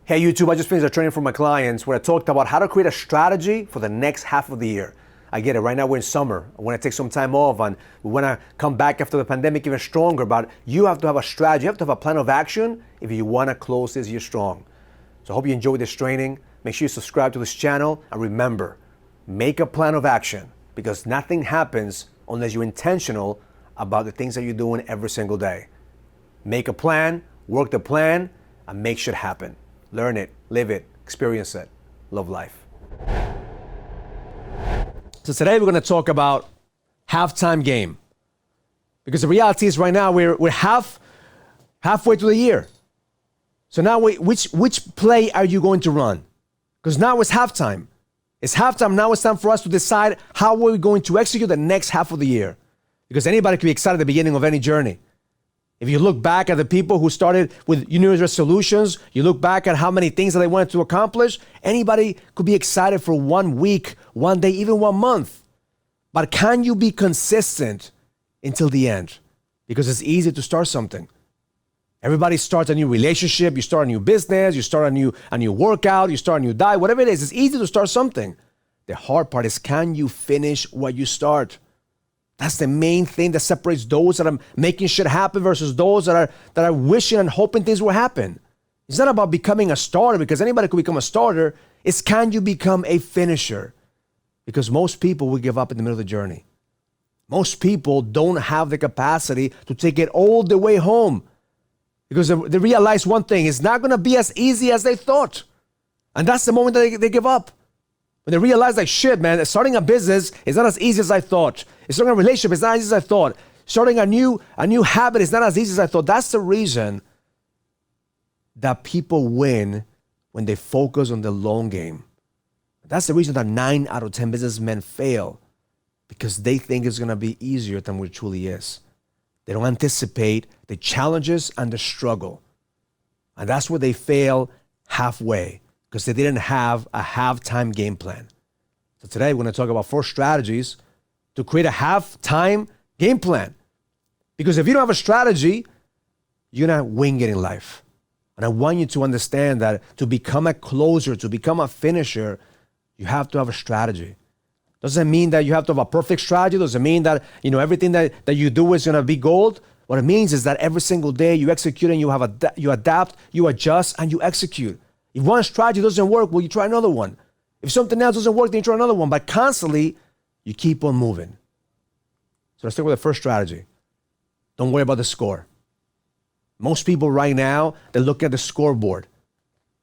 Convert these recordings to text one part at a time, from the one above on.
Hey YouTube, I just finished a training for my clients where I talked about how to create a strategy for the next half of the year. I get it, right now we're in summer. I want to take some time off and we want to come back after the pandemic even stronger, but you have to have a strategy, you have to have a plan of action if you want to close this year strong. So I hope you enjoyed this training. Make sure you subscribe to this channel and remember, make a plan of action because nothing happens unless you're intentional about the things that you're doing every single day. Make a plan, work the plan, and make shit happen. Learn it, live it, experience it, love life. So today we're going to talk about halftime game. Because the reality is right now we're halfway through the year. So now which play are you going to run? Because now it's halftime. It's halftime, now it's time for us to decide how we're going to execute the next half of the year. Because anybody can be excited at the beginning of any journey. If you look back at the people who started with New Year's resolutions, you look back at how many things that they wanted to accomplish, anybody could be excited for 1 week, 1 day, even 1 month. But can you be consistent until the end? Because it's easy to start something. Everybody starts a new relationship, you start a new business, you start a new workout, you start a new diet, whatever it is, it's easy to start something. The hard part is, can you finish what you start? That's the main thing that separates those that are making shit happen versus those that are wishing and hoping things will happen. It's not about becoming a starter because anybody could become a starter. It's can you become a finisher? Because most people will give up in the middle of the journey. Most people don't have the capacity to take it all the way home because they realize one thing, it's not going to be as easy as they thought. And that's the moment that they give up. When they realize like, shit, man, starting a business is not as easy as I thought. Starting a relationship is not as easy as I thought. Starting a new habit is not as easy as I thought. That's the reason that people win when they focus on the long game. That's the reason that 9 out of 10 businessmen fail, because they think it's going to be easier than what it truly is. They don't anticipate the challenges and the struggle. And that's where they fail halfway, because they didn't have a halftime game plan. So today we're going to talk about 4 strategies to create a halftime game plan. Because if you don't have a strategy, you're going to wing it in life. And I want you to understand that to become a closer, to become a finisher, you have to have a strategy. Doesn't mean that you have to have a perfect strategy. Doesn't mean that everything that you do is going to be gold. What it means is that every single day you execute and you adapt, you adjust, and you execute. If one strategy doesn't work, well, you try another one. If something else doesn't work, then you try another one. But constantly, you keep on moving. So let's start with the first strategy. Don't worry about the score. Most people right now, they look at the scoreboard.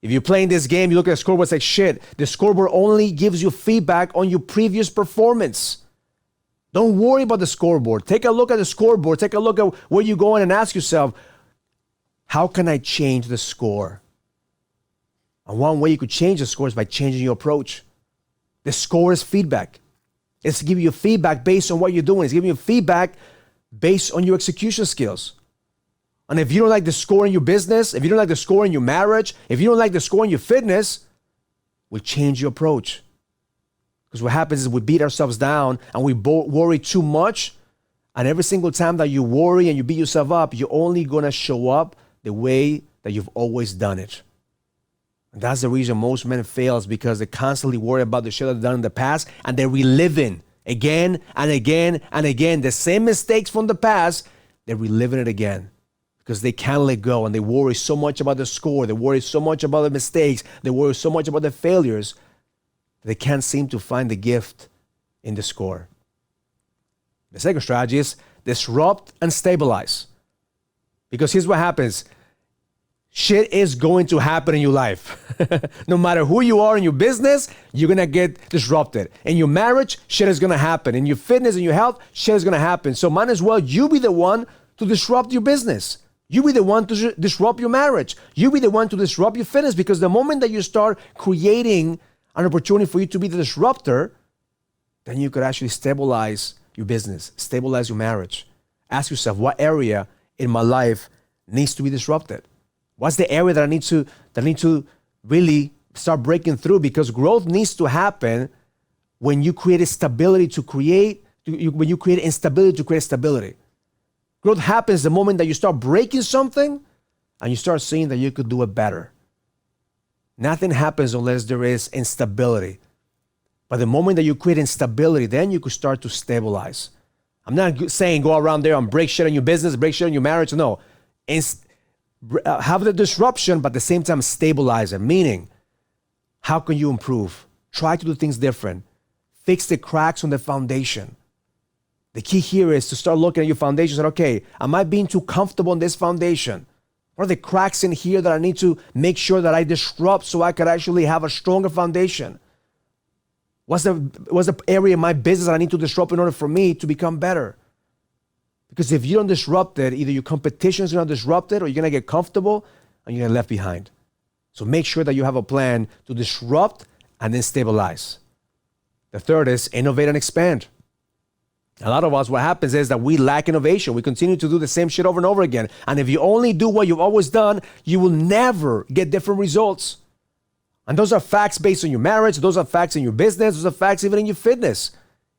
If you're playing this game, you look at the scoreboard, it's like, shit, the scoreboard only gives you feedback on your previous performance. Don't worry about the scoreboard. Take a look at the scoreboard. Take a look at where you're going and ask yourself, how can I change the score? And one way you could change the score is by changing your approach. The score is feedback. It's giving you feedback based on what you're doing. It's giving you feedback based on your execution skills. And if you don't like the score in your business, if you don't like the score in your marriage, if you don't like the score in your fitness, we'll change your approach. Because what happens is we beat ourselves down and we worry too much. And every single time that you worry and you beat yourself up, you're only going to show up the way that you've always done it. And that's the reason most men fail, is because they constantly worry about the shit that they've done in the past and they're reliving again and again and again the same mistakes from the past. They're reliving it again because they can't let go and they worry so much about the score. They worry so much about the mistakes. They worry so much about the failures. They can't seem to find the gift in the score. The second strategy is disrupt and stabilize. Because here's what happens. Shit is going to happen in your life. No matter who you are in your business, you're going to get disrupted. In your marriage, shit is going to happen. In your fitness and your health, shit is going to happen. So might as well you be the one to disrupt your business. You be the one to disrupt your marriage. You be the one to disrupt your fitness, because the moment that you start creating an opportunity for you to be the disruptor, then you could actually stabilize your business, stabilize your marriage. Ask yourself, what area in my life needs to be disrupted? What's the area that I need to really start breaking through? Because growth needs to happen when you create stability to create, when you create instability to create stability. Growth happens the moment that you start breaking something and you start seeing that you could do it better. Nothing happens unless there is instability. But the moment that you create instability, then you could start to stabilize. I'm not saying go around there and break shit in your business, break shit in your marriage. No. Have the disruption, but at the same time stabilize it. Meaning, how can you improve? Try to do things different. Fix the cracks on the foundation. The key here is to start looking at your foundation and say, okay, am I being too comfortable in this foundation? What are the cracks in here that I need to make sure that I disrupt so I could actually have a stronger foundation? What's the area of my business that I need to disrupt in order for me to become better? Because if you don't disrupt it, either your competition is going to disrupt it or you're going to get comfortable and you're going to get left behind. So make sure that you have a plan to disrupt and then stabilize. The third is innovate and expand. A lot of us, what happens is that we lack innovation. We continue to do the same shit over and over again. And if you only do what you've always done, you will never get different results. And those are facts based on your marriage. Those are facts in your business. Those are facts even in your fitness.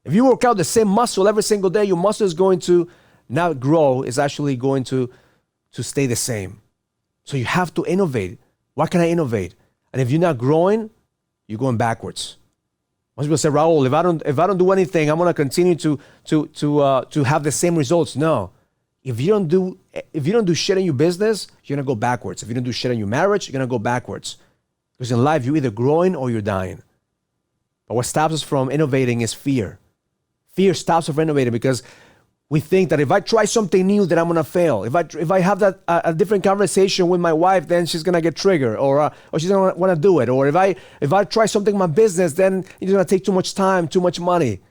If you work out the same muscle every single day, your muscle is going to not grow. It's actually going to stay the same. So you have to innovate. What can I innovate? And if you're not growing, you're going backwards. Most people say, Raul, if I don't do anything, I'm going to continue to have the same results. No. If you don't do shit in your business, you're going to go backwards. If you don't do shit in your marriage, you're going to go backwards. Because in life, you're either growing or you're dying. But what stops us from innovating is fear. Fear stops us from innovating because we think that if I try something new, then I'm going to fail. If I have a different conversation with my wife, then she's going to get triggered or she's going to want to do it. Or if I try something in my business, then it's going to take too much time, too much money.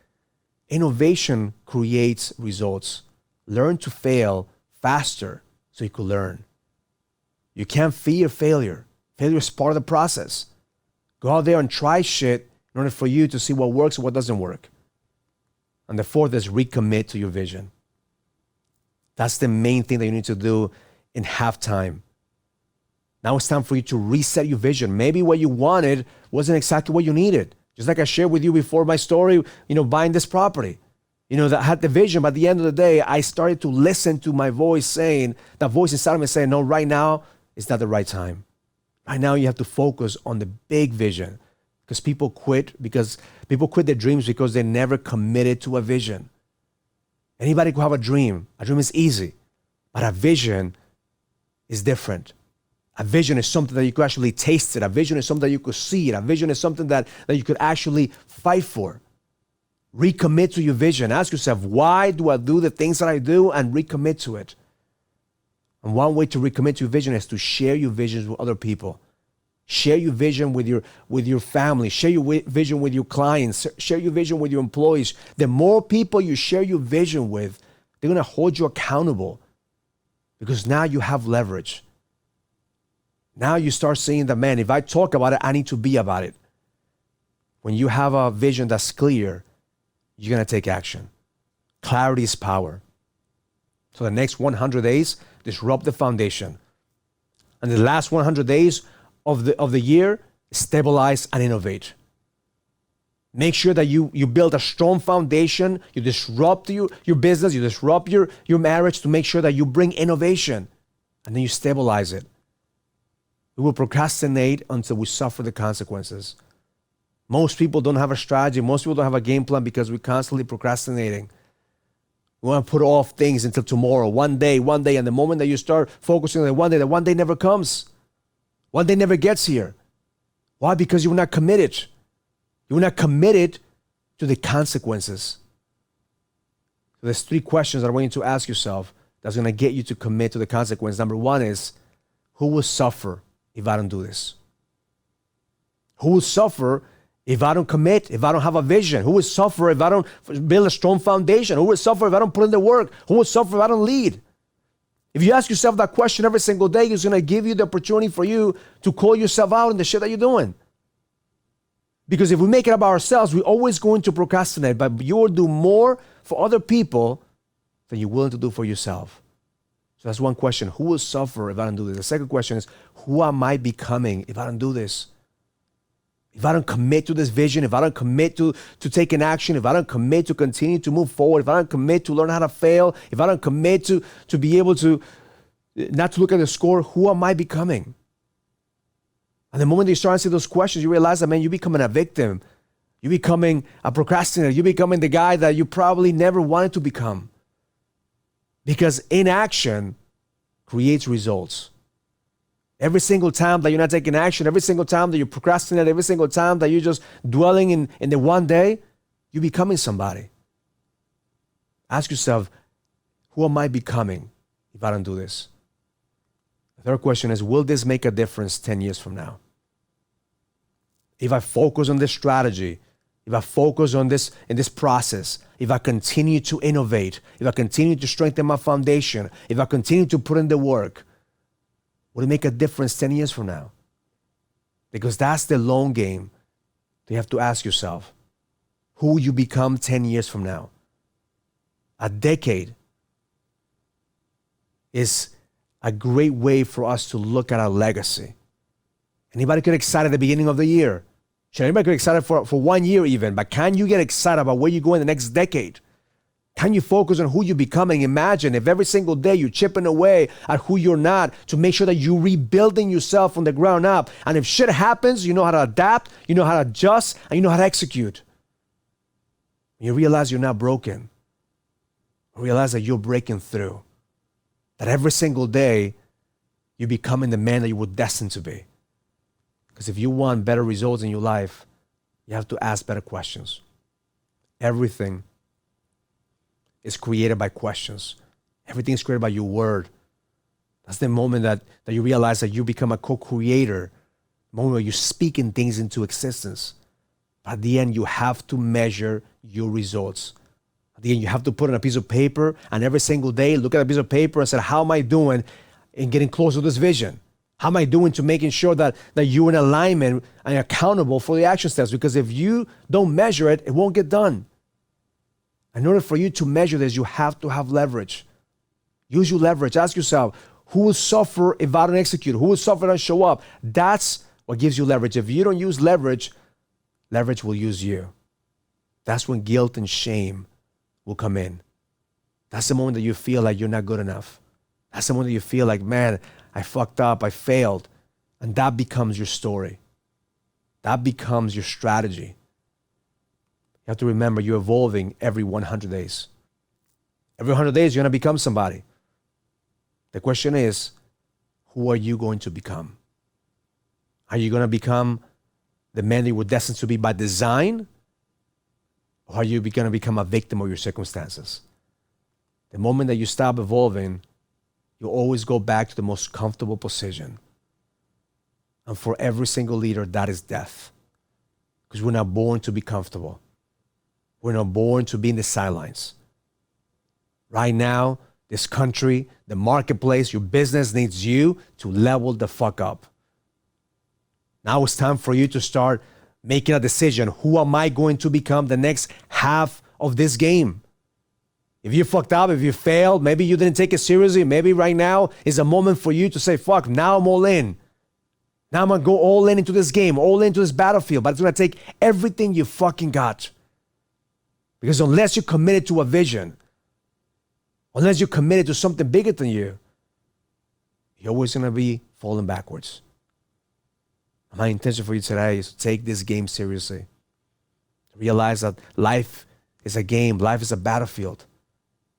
Innovation creates results. Learn to fail faster so you can learn. You can't fear failure. Failure is part of the process. Go out there and try shit in order for you to see what works and what doesn't work. And the fourth is recommit to your vision. That's the main thing that you need to do in halftime. Now it's time for you to reset your vision. Maybe what you wanted wasn't exactly what you needed. Just like I shared with you before my story, buying this property. That I had the vision, but at the end of the day, I started to listen to my voice that voice inside of me saying, no, right now is not the right time. Right now you have to focus on the big vision. Because people quit their dreams because they never committed to a vision. Anybody could have a dream. A dream is easy. But a vision is different. A vision is something that you could actually taste it. A vision is something that you could see it. A vision is something that you could actually fight for. Recommit to your vision. Ask yourself, why do I do the things that I do? And recommit to it. And one way to recommit to your vision is to share your visions with other people. Share your vision with your family. Share your vision with your clients. Share your vision with your employees. The more people you share your vision with, they're going to hold you accountable because now you have leverage. Now you start seeing that, man, if I talk about it, I need to be about it. When you have a vision that's clear, you're going to take action. Clarity is power. So the next 100 days, disrupt the foundation. And the last 100 days of the year, stabilize and innovate. Make sure that you build a strong foundation. You disrupt your business. You disrupt your marriage to make sure that you bring innovation. And then you stabilize it. We will procrastinate until we suffer the consequences. Most people don't have a strategy. Most people don't have a game plan because we're constantly procrastinating. We want to put off things until tomorrow, one day. And the moment that you start focusing on the one day never comes. One day never gets here. Why? Because you were not committed. You were not committed to the consequences. So there's 3 questions that I want you to ask yourself that's going to get you to commit to the consequence. Number 1 is, who will suffer if I don't do this? Who will suffer if I don't commit, if I don't have a vision? Who will suffer if I don't build a strong foundation? Who will suffer if I don't put in the work? Who will suffer if I don't lead? If you ask yourself that question every single day, it's going to give you the opportunity for you to call yourself out in the shit that you're doing. Because if we make it about ourselves, we're always going to procrastinate, but you will do more for other people than you're willing to do for yourself. So that's one question. Who will suffer if I don't do this? The second question is, who am I becoming if I don't do this? If I don't commit to this vision, if I don't commit to taking action, if I don't commit to continue to move forward, if I don't commit to learn how to fail, if I don't commit to be able to not to look at the score, who am I becoming? And the moment you start answering those questions, you realize that, man, you're becoming a victim. You're becoming a procrastinator. You're becoming the guy that you probably never wanted to become. Because inaction creates results. Every single time that you're not taking action, every single time that you procrastinate, every single time that you're just dwelling in the one day, you're becoming somebody. Ask yourself, who am I becoming if I don't do this? The third question is, will this make a difference 10 years from now? If I focus on this strategy, if I focus on this in this process, if I continue to innovate, if I continue to strengthen my foundation, if I continue to put in the work, will it make a difference 10 years from now? Because that's the long game. You have to ask yourself, who will you become 10 years from now? A decade is a great way for us to look at our legacy. Anybody get excited at the beginning of the year? Should anybody get excited for 1 year even? But can you get excited about where you go in the next decade? Can you focus on who you're becoming? Imagine if every single day you're chipping away at who you're not to make sure that you're rebuilding yourself from the ground up. And if shit happens, you know how to adapt, you know how to adjust, and you know how to execute. You realize you're not broken. You realize that you're breaking through. That every single day you're becoming the man that you were destined to be. Because if you want better results in your life, you have to ask better questions. Everything is created by questions. Everything is created by your word. That's the moment that you realize that you become a co-creator, the moment where you're speaking things into existence. At the end, you have to measure your results. At the end, you have to put on a piece of paper, and every single day, look at a piece of paper and say, how am I doing in getting closer to this vision? How am I doing to making sure that you're in alignment and accountable for the action steps? Because if you don't measure it, it won't get done. In order for you to measure this, you have to have leverage. Use your leverage. Ask yourself, who will suffer if I don't execute? Who will suffer if I don't show up? That's what gives you leverage. If you don't use leverage, leverage will use you. That's when guilt and shame will come in. That's the moment that you feel like you're not good enough. That's the moment that you feel like, man, I fucked up, I failed. And that becomes your story. That becomes your strategy. You have to remember you're evolving every 100 days. Every 100 days, you're going to become somebody. The question is, who are you going to become? Are you going to become the man that you were destined to be by design? Or are you going to become a victim of your circumstances? The moment that you stop evolving, you always go back to the most comfortable position. And for every single leader, that is death. Because we're not born to be comfortable. We're not born to be in the sidelines. Right now, this country, the marketplace, your business needs you to level the fuck up. Now it's time for you to start making a decision. Who am I going to become the next half of this game? If you fucked up, if you failed, maybe you didn't take it seriously, maybe right now is a moment for you to say, fuck, now I'm all in. Now I'm going to go all in into this game, all into this battlefield, but it's going to take everything you fucking got. Because unless you're committed to a vision, unless you're committed to something bigger than you, you're always going to be falling backwards. My intention for you today is to take this game seriously. Realize that life is a game, life is a battlefield.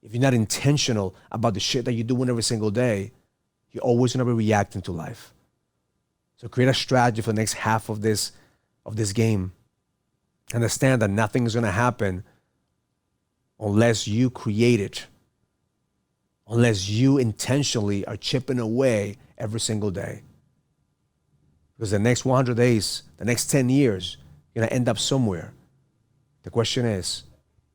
If you're not intentional about the shit that you're doing every single day, you're always going to be reacting to life. So create a strategy for the next half of this game. Understand that nothing is going to happen unless you create it. Unless you intentionally are chipping away every single day. Because the next 100 days, the next 10 years, you're going to end up somewhere. The question is,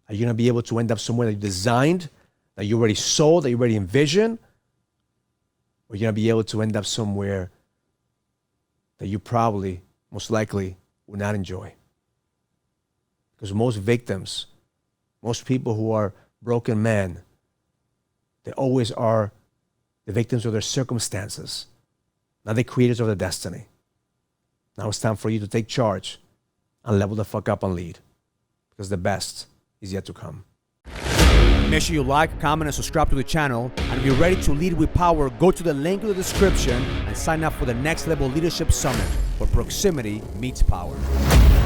are you going to be able to end up somewhere that you designed, that you already saw, that you already envisioned? Or are you going to be able to end up somewhere that you probably, most likely, will not enjoy? Because most victims, most people who are broken men, they always are the victims of their circumstances, not the creators of their destiny. Now it's time for you to take charge and level the fuck up and lead. Because the best is yet to come. Make sure you like, comment, and subscribe to the channel. And if you're ready to lead with power, go to the link in the description and sign up for the Next Level Leadership Summit, where proximity meets power.